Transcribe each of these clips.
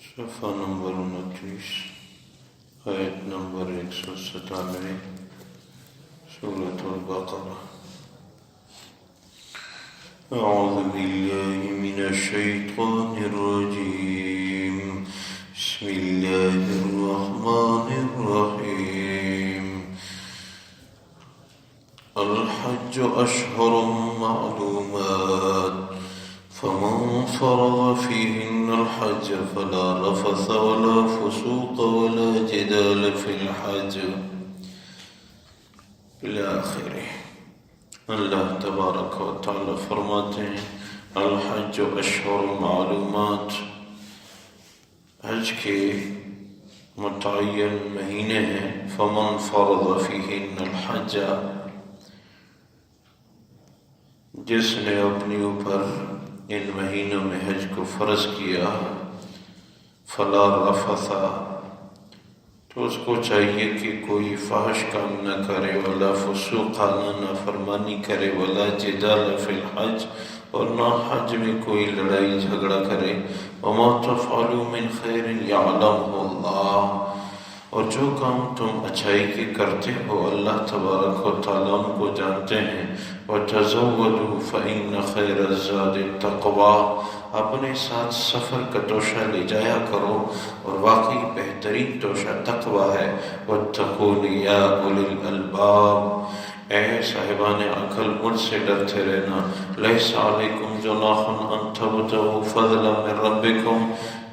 صفحہ نمبر 29 آیت نمبر 197 سورۃ البقرہ۔ اعوذ باللہ من الشیطان الرجیم، بسم اللہ الرحمن الرحیم۔ الحج اشہر معلومات، فمن فرض فيهن الحج فلا رفث ولا فسوق ولا جدال في الحج إلى آخره۔ اللہ تبارک و تعالی فرماتے ہیں الحج اشہر معلومات، حج کے متعین مہینے ہیں۔ فمن فرض فيهن الحج، جس نے اپنے اوپر ان مہینوں میں حج کو فرض کیا، فلا رفث، تو اس کو چاہیے کہ کوئی فحش کام نہ کرے، ولا فسوق، نہ نافرمانی کرے، ولا جدال فی الحج، اور نہ حج میں کوئی لڑائی جھگڑا کرے۔ وما تفعلوا من خیر یعلمہ اللہ، اور جو کام تم اچھائی کے کرتے ہو اللہ تبارک و تعالیٰ ان کو جانتے ہیں۔ وَتَزَوَّدُوا فَإِنَّ خَيْرَ الزَّادِ التَّقْوَىٰ، اپنے ساتھ سفر کا توشہ لے جایا کرو، اور واقعی بہترین توشہ تقویٰ ہے۔ وَاتَّقُونِ يَا أُولِي الْأَلْبَابِ، اے صاحبان عقل مجھ سے ڈرتے رہنا۔ لَيْسَ عَلَيْكُمْ جُنَاحٌ أَن تَبْتَغُوا فَضْلًا مِّن رَّبِّكُمْ،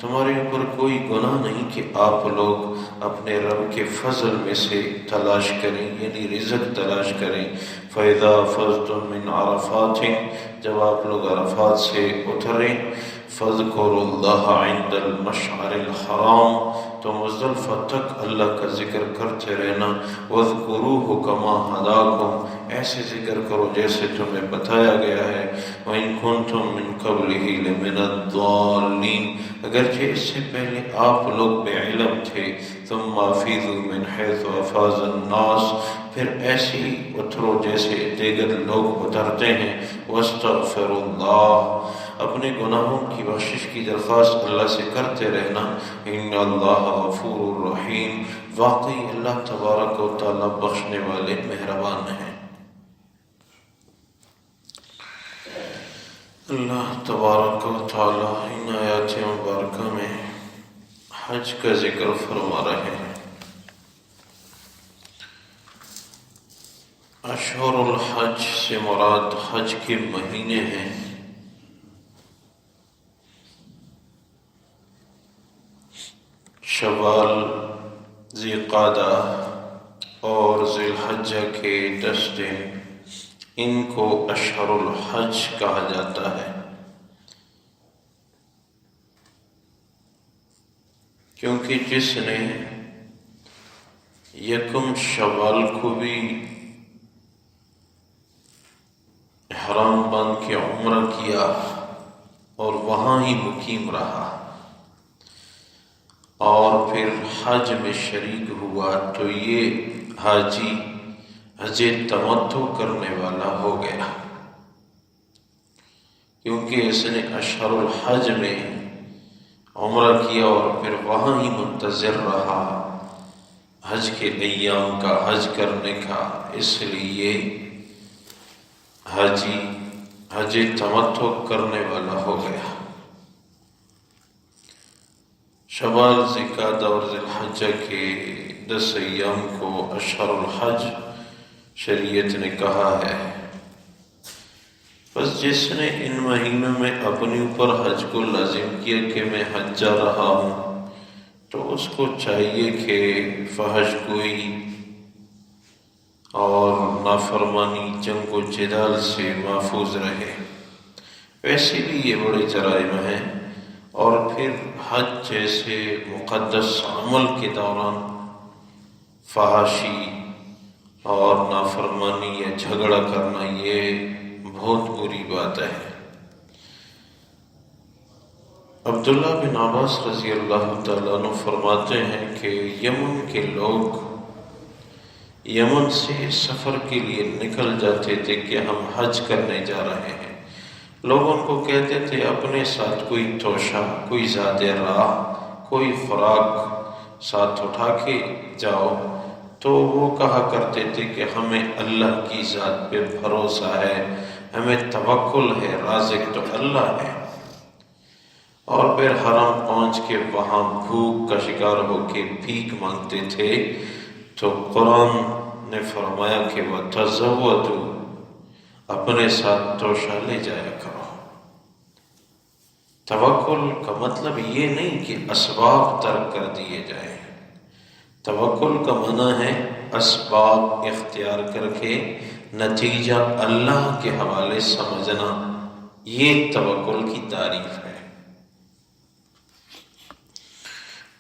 تمہارے اوپر کوئی گناہ نہیں کہ آپ لوگ اپنے رب کے فضل میں سے تلاش کریں، یعنی رزق تلاش کریں۔ فَإِذَا أَفَضْتُم مِّنْ عَرَفَاتٍ، جب آپ لوگ عرفات سے اتریں، فَاذْكُرُوا اللَّهَ عِندَ الْمَشْعَرِ الْحَرَامِ، تو مزدلفہ تک اللہ کا ذکر کرتے رہنا۔ وَاذْكُرُوهُ كَمَا هَدَاكُمْ، ایسے ذکر کرو جیسے تمہیں بتایا گیا ہے۔ وَإِن كُنتُم مِّن قَبْلِهِ لَمِنَ الضَّالِّينَ، اگرچہ اس سے پہلے آپ لوگ بے علم تھے۔ ثُمَّ أَفِيضُوا مِنْ حَيْثُ أَفَاضَ النَّاسُ، پھر ایسے ہی اترو جیسے دیگر لوگ اترتے ہیں۔ وَاسْتَغْفِرُوا اللَّهَ، اپنے گناہوں کی بخشش کی درخواست اللہ سے کرتے رہنا۔ إِنَّ اللَّهَ غَفُورٌ رَحِيمٌ، واقعی اللہ تبارک و تعالی بخشنے والے مہربان ہیں۔ اللہ تبارک و تعالی ان آیات مبارکہ میں حج کا ذکر فرما رہے ہیں۔ اشہر الحج سے مراد حج کے مہینے ہیں۔ شوال، ذی قعدہ اور ذی الحجہ کے 10 دن، ان کو اشہر الحج کہا جاتا ہے، کیونکہ جس نے یکم شوال کو بھی احرام باندھ کے عمرہ کیا اور وہاں ہی مقیم رہا اور پھر حج میں شریک ہوا، تو یہ حاجی حج تمتع کرنے والا ہو گیا، کیونکہ اس نے اشہر الحج میں عمرہ کیا اور پھر وہاں ہی منتظر رہا حج کے ایام کا، حج کرنے کا، اس لیے حاجی حج تمتع کرنے والا ہو گیا۔ شوال، ذی قعدہ اور ذی الحجہ کے 10 ایام کو اشہر الحج شریعت نے کہا ہے۔ بس جس نے ان مہینوں میں اپنے اوپر حج کو لازم کیا کہ میں حجہ رہا ہوں، تو اس کو چاہیے کہ فحش گوئی اور نافرمانی، جنگ و جدال سے محفوظ رہے۔ ویسے بھی یہ بڑے جرائم ہیں، اور پھر حج جیسے مقدس عمل کے دوران فحاشی اور نافرمانی یا جھگڑا کرنا یہ بہت بری بات ہے۔ عبداللہ بن عباس رضی اللہ تعالیٰ عنہ فرماتے ہیں کہ یمن کے لوگ یمن سے سفر کے لیے نکل جاتے تھے کہ ہم حج کرنے جا رہے ہیں، لوگ ان کو کہتے تھے اپنے ساتھ کوئی توشہ، کوئی زیادہ راہ، کوئی خوراک ساتھ اٹھا کے جاؤ تو وہ کہا کرتے تھے کہ ہمیں اللہ کی ذات پہ بھروسہ ہے، ہمیں توکل ہے، رازق تو اللہ ہے۔ اور پھر حرم پہنچ کے وہاں بھوک کا شکار ہو کے بھیک مانگتے تھے تو قرآن نے فرمایا کہ وَتَزَوَّدُوا، اپنے ساتھ توشہ لے جایا کرو۔ توکل کا مطلب یہ نہیں کہ اسباب ترک کر دیے جائیں، توکل کا معنی ہے اسباب اختیار کر کے نتیجہ اللہ کے حوالے سمجھنا، یہ توکل کی تعریف ہے۔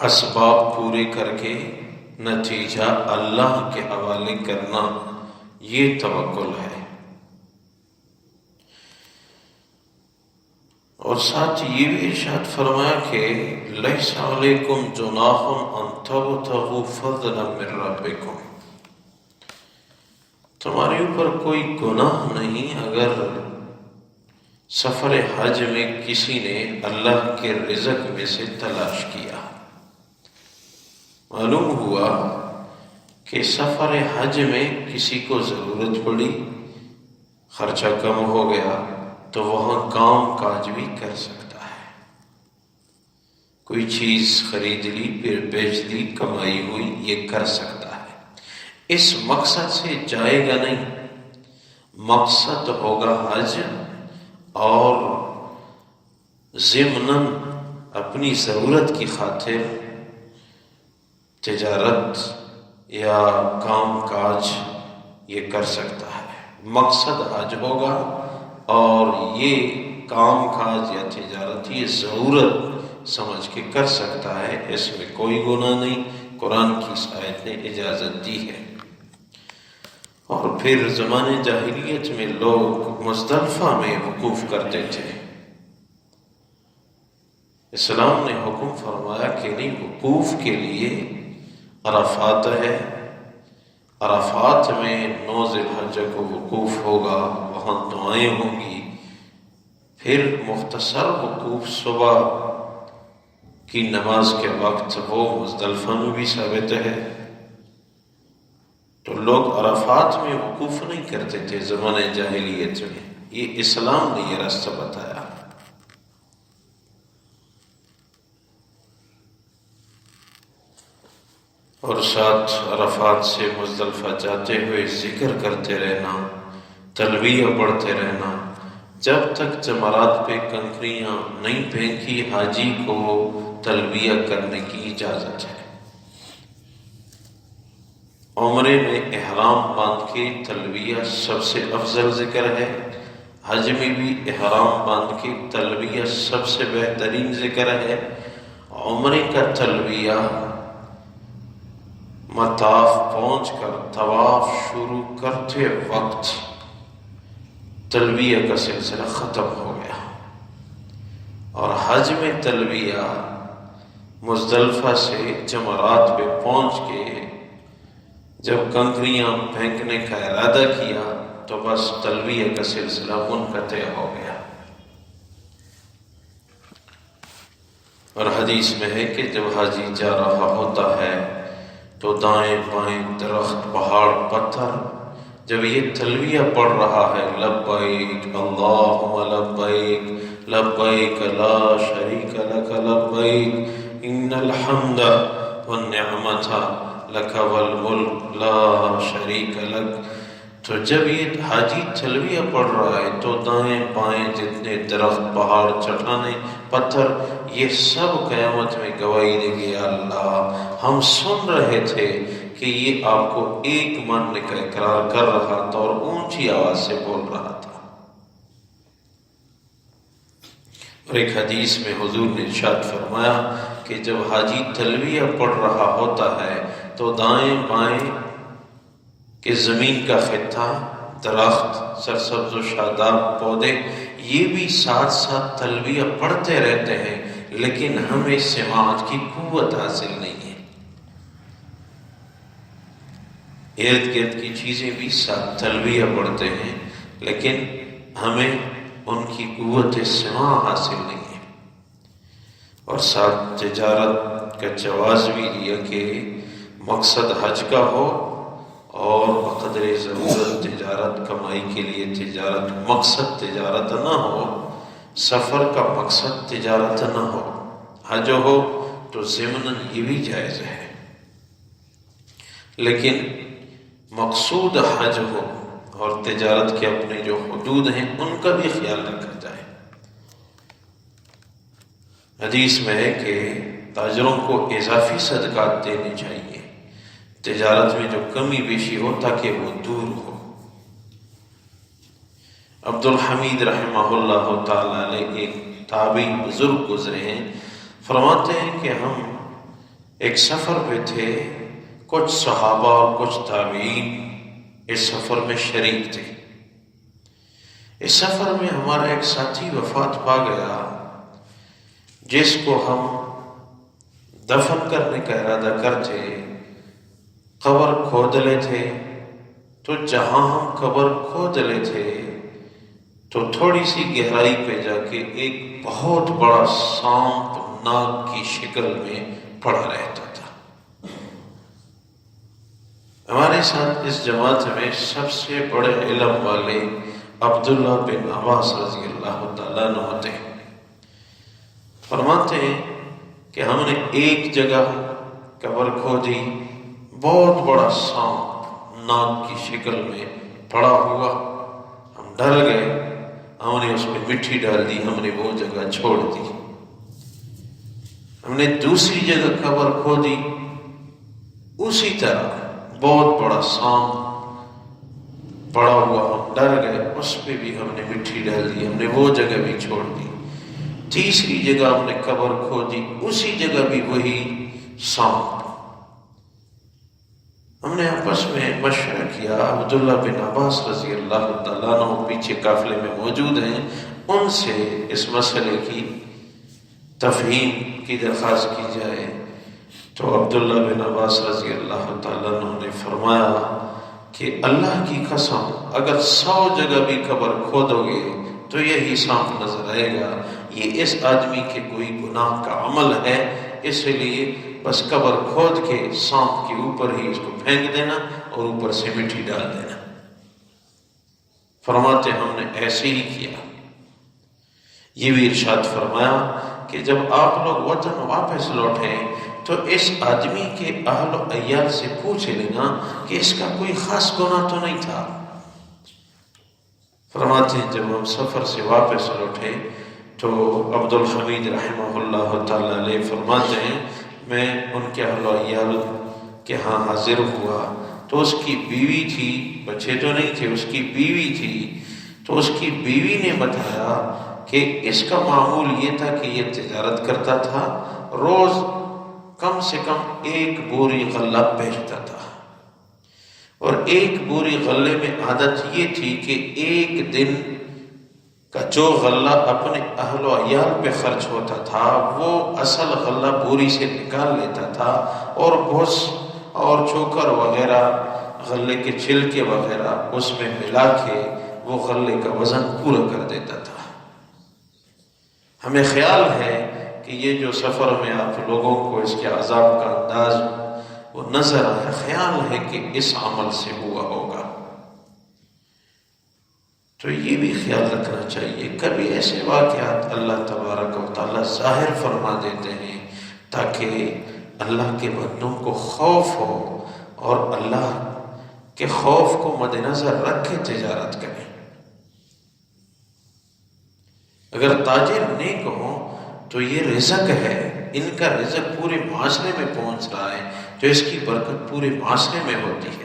اسباب پورے کر کے نتیجہ اللہ کے حوالے کرنا، یہ توکل ہے۔ اور ساتھ یہ بھی ارشاد فرمایا کہ لیس علیکم جناح ان تبتغوا فضلا من ربکم، تمہارے اوپر کوئی گناہ نہیں اگر سفر حج میں کسی نے اللہ کے رزق میں سے تلاش کیا۔ معلوم ہوا کہ سفر حج میں کسی کو ضرورت پڑی، خرچہ کم ہو گیا تو وہاں کام کاج بھی کر سکتا ہے، کوئی چیز خرید لی پھر بیچ دی، کمائی ہوئی، یہ کر سکتا ہے۔ اس مقصد سے جائے گا نہیں، مقصد ہوگا حج، اور ضمناً اپنی ضرورت کی خاطر تجارت یا کام کاج یہ کر سکتا ہے۔ مقصد حج ہوگا اور یہ کام کاج یا تجارت یہ ضرورت سمجھ کے کر سکتا ہے، اس میں کوئی گناہ نہیں، قرآن کی اس آیت نے اجازت دی ہے۔ اور پھر زمانے جاہلیت میں لوگ مزدلفہ میں وقوف کرتے تھے، اسلام نے حکم فرمایا کہ نہیں، وقوف کے لیے عرفات ہے، عرفات میں 9 ذی الحجہ کو وقوف ہوگا، وہاں دعائیں ہوں گی، پھر مختصر وقوف صبح کی نماز کے وقت وہ مزدلفہ میں بھی ثابت ہے۔ تو لوگ عرفات میں وقوف نہیں کرتے تھے زمانے جاہلیت میں، یہ اسلام نے یہ راستہ بتایا۔ اور ساتھ عرفات سے مزدلفہ جاتے ہوئے ذکر کرتے رہنا، تلبیہ پڑھتے رہنا، جب تک جمرات پہ کنکریاں نہیں پھینکی حاجی کو تلبیہ کرنے کی اجازت ہے۔ عمرے میں احرام باندھ کے تلبیہ سب سے افضل ذکر ہے، حج میں بھی احرام باندھ کے تلبیہ سب سے بہترین ذکر ہے۔ عمرے کا تلبیہ مطاف پہنچ کر طواف شروع کرتے وقت تلبیہ کا سلسلہ ختم ہو گیا، اور حج میں تلبیہ مزدلفہ سے جمرات پہ پہنچ کے جب کنکریاں پھینکنے کا ارادہ کیا تو بس تلبیہ کا سلسلہ منقطع ہو گیا۔ اور حدیث میں ہے کہ جب حاجی جا رہا ہوتا ہے تو دائیں بائیں درخت، پہاڑ، پتھر، جب یہ تلبیہ پڑھ رہا ہے لبیک اللہم لبیک لبیک لا شریک لک لبیک ان الحمد والنعمت لک والملک لا شریک لک، تو جب یہ حاجی تلبیہ پڑھ رہا ہے تو دائیں بائیں جتنے درخت، پہاڑ، چٹانیں، پتھر، یہ سب قیامت میں گواہی دے گی، اللہ ہم سن رہے تھے کہ یہ آپ کو ایک ماننے کا اقرار کر رہا تھا اور اونچی آواز سے بول رہا تھا۔ اور ایک حدیث میں حضور نے ارشاد فرمایا کہ جب حاجی تلبیہ پڑھ رہا ہوتا ہے تو دائیں بائیں کہ زمین کا خطہ، درخت، سرسبز و شاداب پودے، یہ بھی ساتھ ساتھ تلبیہ پڑھتے رہتے ہیں، لیکن ہمیں سماعت کی قوت حاصل نہیں ہے۔ ارد گرد کی چیزیں بھی ساتھ تلبیہ پڑھتے ہیں، لیکن ہمیں ان کی قوت سماع حاصل نہیں ہے۔ اور ساتھ تجارت کا جواز بھی دیا کہ مقصد حج کا ہو اور بقدر ضرورت تجارت کمائی کے لیے تجارت، مقصد تجارت نہ ہو، سفر کا مقصد تجارت نہ ہو، حج ہو تو ضمناً یہ بھی جائز ہے، لیکن مقصود حج ہو اور تجارت کے اپنے جو حدود ہیں ان کا بھی خیال رکھا جائے۔ حدیث میں ہے کہ تاجروں کو اضافی صدقات دینے چاہیے، تجارت میں جو کمی بیشی ہو تاکہ وہ دور ہو۔ عبد الحمید رحمہ اللہ تعالی علیہ ایک تابعی بزرگ گزرے ہیں، فرماتے ہیں کہ ہم ایک سفر پہ تھے، کچھ صحابہ اور کچھ تابعین اس سفر میں شریک تھے۔ اس سفر میں ہمارا ایک ساتھی وفات پا گیا جس کو ہم دفن کرنے کا ارادہ کرتے، قبر کھود لے تھے، تو جہاں ہم قبر کھود لے تھے تو تھوڑی سی گہرائی پہ جا کے ایک بہت بڑا سانپ ناگ کی شکل میں پڑا رہتا تھا۔ ہمارے ساتھ اس جماعت میں سب سے بڑے علم والے عبداللہ بن عباس رضی اللہ تعالیٰ عنہ ہوتے ہیں۔ فرماتے ہیں کہ ہم نے ایک جگہ قبر کھودی، بہت بڑا سانپ ناگ کی شکل میں پڑا ہوا، ہم ڈر گئے، ہم نے اس میں مٹی ڈال دی، ہم نے وہ جگہ چھوڑ دی۔ ہم نے دوسری جگہ قبر کھودی، اسی طرح بہت بڑا سانپ پڑا ہوا، ہم ڈر گئے، اس پہ بھی ہم نے مٹی ڈال دی، ہم نے وہ جگہ بھی چھوڑ دی۔ تیسری جگہ ہم نے قبر کھودی، اسی جگہ بھی وہی سانپ۔ ہم نے آپس میں مشورہ کیا، عبداللہ بن عباس رضی اللہ تعالیٰ عنہ پیچھے قافلے میں موجود ہیں، ان سے اس مسئلے کی تفہیم کی درخواست کی جائے۔ تو عبداللہ بن عباس رضی اللہ تعالیٰ عنہ نے فرمایا کہ اللہ کی قسم اگر 100 جگہ بھی قبر کھودو گے تو یہی سانپ نظر آئے گا، یہ اس آدمی کے کوئی گناہ کا عمل ہے، اس لیے بس قبر کھود کے سانپ کے اوپر ہی اس کو پھینک دینا اور اوپر سے مٹی ڈال دینا۔ فرماتے ہم نے ایسے ہی کیا۔ یہ بھی ارشاد فرمایا کہ جب آپ لوگ وطن واپس لوٹے تو اس آدمی کے اہل و عیال سے پوچھ لینا کہ اس کا کوئی خاص گناہ تو نہیں تھا۔ فرماتے ہیں جب ہم سفر سے واپس لوٹے تو عبد الحمید رحمہ اللہ تعالی علیہ فرماتے ہیں میں ان کے اہل و عیال کے ہاں حاضر ہوا تو اس کی بیوی تھی، بچے تو نہیں تھے، اس کی بیوی تھی، تو اس کی بیوی نے بتایا کہ اس کا معمول یہ تھا کہ یہ تجارت کرتا تھا، روز کم سے کم 1 بوری غلہ بیچتا تھا، اور 1 بوری غلے میں عادت یہ تھی کہ 1 دن کا جو غلہ اپنے اہل و عیال پہ خرچ ہوتا تھا وہ اصل غلہ بوری سے نکال لیتا تھا اور بھس اور چوکر وغیرہ غلے کے چھلکے وغیرہ اس میں ملا کے وہ غلے کا وزن پورا کر دیتا تھا۔ ہمیں خیال ہے کہ یہ جو سفر میں آپ لوگوں کو اس کے عذاب کا انداز وہ نظر آیا، خیال ہے کہ اس عمل سے ہوا ہوگا، تو یہ بھی خیال رکھنا چاہیے۔ کبھی ایسے واقعات اللہ تبارک و تعالیٰ ظاہر فرما دیتے ہیں تاکہ اللہ کے بندوں کو خوف ہو اور اللہ کے خوف کو مد نظر رکھ کے تجارت کریں۔ اگر تاجر نیک ہو تو یہ رزق ہے، ان کا رزق پورے معاشرے میں پہنچ رہا ہے، تو اس کی برکت پورے معاشرے میں ہوتی ہے۔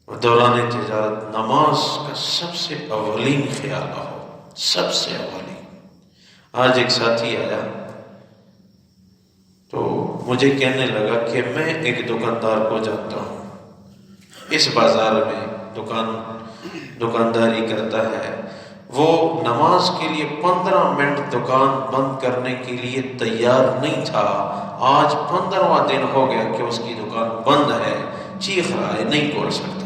دوران تجارت نماز کا سب سے اولین خیال رہو، سب سے اولین۔ آج ایک ساتھی آیا تو مجھے کہنے لگا کہ میں ایک دکاندار کو جانتا ہوں، اس بازار میں دکانداری کرتا ہے، وہ نماز کے لیے 15 منٹ دکان بند کرنے کے لیے تیار نہیں تھا، آج 15واں دن ہو گیا کہ اس کی دکان بند ہے، چیخ رہا ہے، نہیں کھول سکتا۔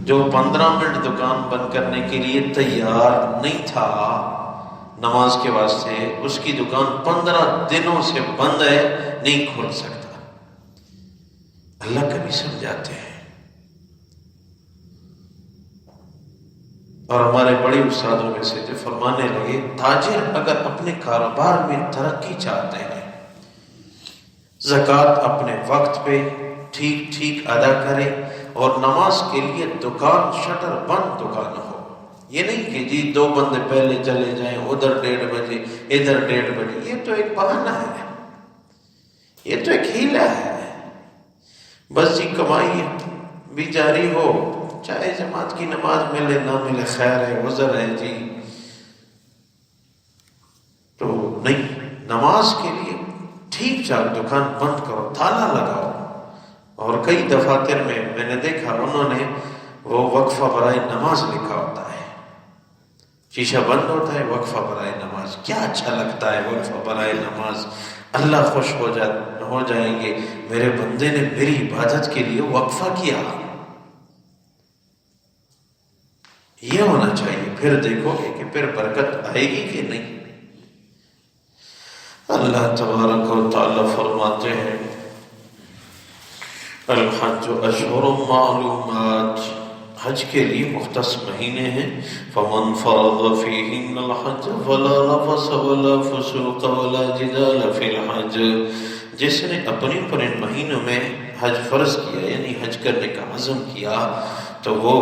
جو 15 منٹ دکان بند کرنے کے لیے تیار نہیں تھا نماز کے واسطے، اس کی دکان 15 دنوں سے بند ہے، نہیں کھول سکتا۔ اللہ کبھی سمجھاتے ہیں۔ اور ہمارے بڑے استادوں میں سے تھے، فرمانے لگے تاجر اگر اپنے کاروبار میں ترقی چاہتے ہیں، زکوٰۃ اپنے وقت پہ ٹھیک ٹھیک ادا کرے اور نماز کے لیے دکان شٹر بند دکان ہو۔ یہ نہیں کہ جی 2 بندے پہلے چلے جائیں، ادھر 1:30 بجے ادھر 1:30 بجے، یہ تو ایک بہانہ ہے، یہ تو ایک ہیلا ہے۔ بس جی کمائی بھی جاری ہو، چاہے جماعت کی نماز ملے نہ ملے، خیر ہے، عذر ہے جی۔ تو نہیں، نماز کے لیے ٹھیک ٹھاک دکان بند کرو، تالا لگاؤ۔ اور کئی دفاتر میں نے دیکھا انہوں نے وہ وقفہ برائے نماز لکھا ہوتا ہے، شیشہ بند ہوتا ہے، وقفہ برائے نماز۔ کیا اچھا لگتا ہے وقفہ برائے نماز، اللہ خوش ہو جائیں گے، میرے بندے نے میری عبادت کے لیے وقفہ کیا۔ یہ ہونا چاہیے، پھر دیکھو گے کہ پھر برکت آئے گی کہ نہیں۔ اللہ تبارک و تعالی فرماتے ہیں الحج اشہر معلومات، حج کے لیے مختص مہینے ہیں۔ فمن فرض فیہن الحج فلا رفث ولا فسوق ولا جدال فی الحج، جس نے اپنی پر ان مہینوں میں حج فرض کیا یعنی حج کرنے کا عزم کیا تو وہ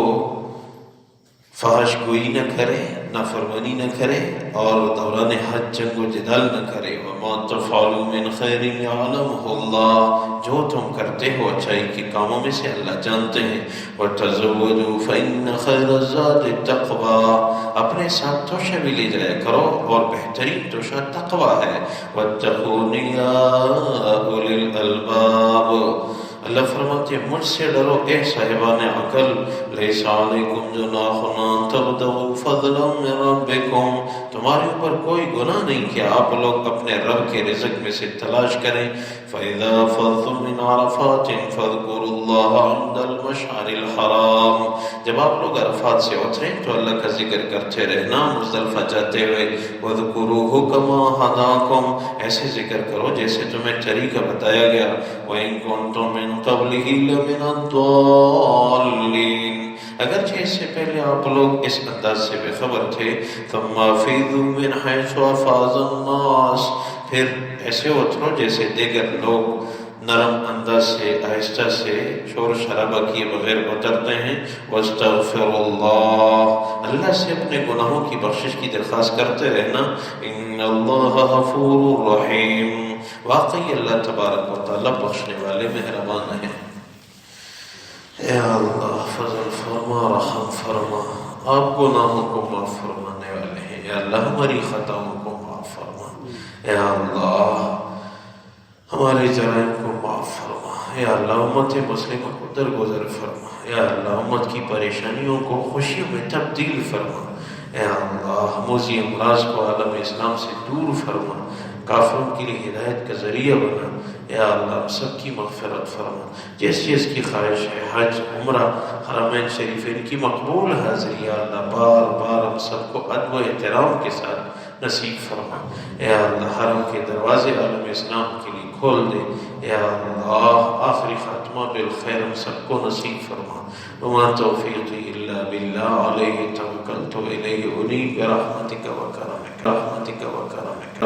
فحش گوئی نہ کرے، نافرمانی نہ کرے، اور دوران حج جنگ و جدال نہ کرے۔ وما تفعلوا من خیر یعلمہ اللہ، جو تم کرتے ہو اچھائی کے کاموں میں سے اللہ جانتے ہیں۔ وتزودوا فإن خیر الزاد التقوی، اپنے ساتھ توشہ بھی لے جایا کرو اور بہترین توشہ تقوی ہے۔ واتقون یا اولی الالباب، اللہ فرماتے ہیں مجھ سے ڈرو اے صاحبان عقل۔ لیس علیکم جناح ان تبتغوا فضلا من ربکم، تمہارے اوپر کوئی گناہ نہیں کہ آپ لوگ اپنے رب کے رزق میں سے تلاش کریں۔ فإذا أفضتم من عرفات فاذكروا الله عند المشعر الحرام، جب آپ لوگ عرفات سے اتریں تو اللہ کا ذکر کرتے رہنا مزدلفہ جاتے ہوئے۔ وَاذْكُرُوهُ كَمَا هَدَاكُمْ، ایسے ذکر کرو جیسے تمہیں طریقہ بتایا گیا۔ وَإِن كُنتُم مِّن قَبْلِهِ لَمِنَ الضَّالِّينَ، اگرچہ اس سے پہلے آپ لوگ اس انداز سے بے خبر تھے۔ ثُمَّ أَفِيضُوا مِنْ حَيْثُ أَفَاضَ النَّاسُ، پھر ایسے اترو جیسے دیگر لوگ نرم انداز سے آہستہ سے شور شرابہ کیے بغیر اترتے ہیں۔ وَاسْتَغْفِرُوا اللَّهَ، اللہ سے اپنے گناہوں کی بخشش کی درخواست کرتے رہنا۔ إِنَّ اللَّهَ غَفُورٌ رَحِيمٌ، واقعی اللہ تبارک و تعالیٰ بخشنے والے مہربان ہیں۔ اے اللہ فضل فرما، رحم فرما، آپ گناہوں کو معاف فرمانے والے ہیں۔ اے اللہ ہماری خطاؤں کو معاف فرما، اے اللہ ہمارے جرائم کو معاف فرما، اے اللہ امت مسلمہ کو درگزر فرما، اے اللہ امت کی پریشانیوں کو خوشیوں میں تبدیل فرما، اے اللہ موذی امراض کو عالم اسلام سے دور فرما، کافروں کے لیے ہدایت کا ذریعہ بنا۔ اے اللہ ہم سب کی مغفرت فرما، جس چیز کی خواہش ہے حج عمرہ حرمین شریفین کی مقبول حاضری، یا اللہ بار بار ہم سب کو ادب و احترام کے ساتھ نصیب فرما۔ اے اللہ حرم کے دروازے عالم اسلام کے لیے کھول دے۔ اے اللہ آخری خاتمہ بالخیر ہم سب کو نصیب فرما۔ وما توفیقی الا باللہ، علیہ توکلت و الیہ انیب، برحمتک و کرمک، رحمتک و کرمک۔